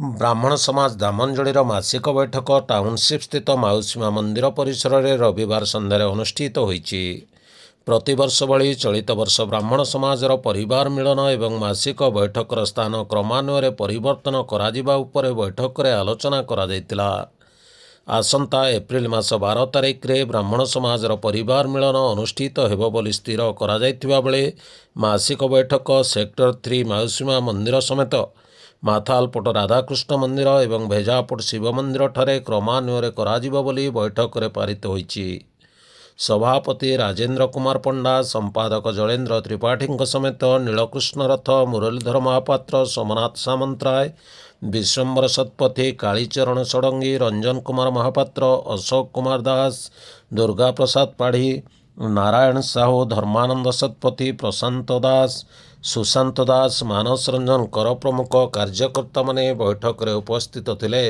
ବ୍ରାହ୍ମଣ ସମାଜ ଦାମନଯୋଡ଼ିର ମାସିକ ବୈଠକ ଟାଉନସିପ୍ ସ୍ଥିତ ମାଉସୀମା ମନ୍ଦିର ପରିସରରେ ରବିବାର ସନ୍ଧ୍ୟାରେ ଅନୁଷ୍ଠିତ ହୋଇଛି। ପ୍ରତିବର୍ଷ ଭଳି ଚଳିତ ବର୍ଷ ବ୍ରାହ୍ମଣ ସମାଜର ପରିବାର ମିଳନ ଏବଂ ମାସିକ ବୈଠକର ସ୍ଥାନ କ୍ରମାନ୍ୱୟରେ ପରିବର୍ତ୍ତନ କରାଯିବା ଉପରେ ବୈଠକରେ ଆଲୋଚନା କରାଯାଇଥିଲା। ଆସନ୍ତା ଏପ୍ରିଲ ମାସ 12 ତାରିଖରେ ବ୍ରାହ୍ମଣ ସମାଜର ପରିବାର ମିଳନ ଅନୁଷ୍ଠିତ ହେବ ବୋଲି ସ୍ଥିର କରାଯାଇଥିବା ବେଳେ ମାସିକ ବୈଠକ ସେକ୍ଟର 3 ମାଉସୀମା ମନ୍ଦିର ସମେତ ମାଥାଲପଟ ରାଧାକୃଷ୍ଣ ମନ୍ଦିର ଏବଂ ଭେଜାପଟ ଶିବ ମନ୍ଦିରଠାରେ କ୍ରମାନ୍ୱୟରେ କରାଯିବ ବୋଲି ବୈଠକରେ ପାରିତ ହୋଇଛି। ସଭାପତି ରାଜେନ୍ଦ୍ର କୁମାର ପଣ୍ଡା, ସମ୍ପାଦକ ଜଳେନ୍ଦ୍ର ତ୍ରିପାଠୀଙ୍କ ସମେତ ନୀଳକୃଷ୍ଣ ରଥ, ମୁରଲୀଧର ମହାପାତ୍ର, ସୋମନାଥ ସାମନ୍ତରାୟ, ବିଶ୍ୱମ୍ବର ଶତପଥୀ, କାଳୀଚରଣ ଷଡ଼ଙ୍ଗୀ, ରଞ୍ଜନ କୁମାର ମହାପାତ୍ର, ଅଶୋକ କୁମାର ଦାସ, ଦୁର୍ଗା ପ୍ରସାଦ ପାଢ଼ୀ, ନାରାୟଣ ସାହୁ, ଧର୍ମାନନ୍ଦ ଶତପଥୀ, ପ୍ରଶାନ୍ତ ଦାସ, ସୁଶାନ୍ତ ଦାସ, ମାନସ ରଞ୍ଜନ କର ପ୍ରମୁଖ କାର୍ଯ୍ୟକର୍ତ୍ତାମାନେ ବୈଠକରେ ଉପସ୍ଥିତ ଥିଲେ।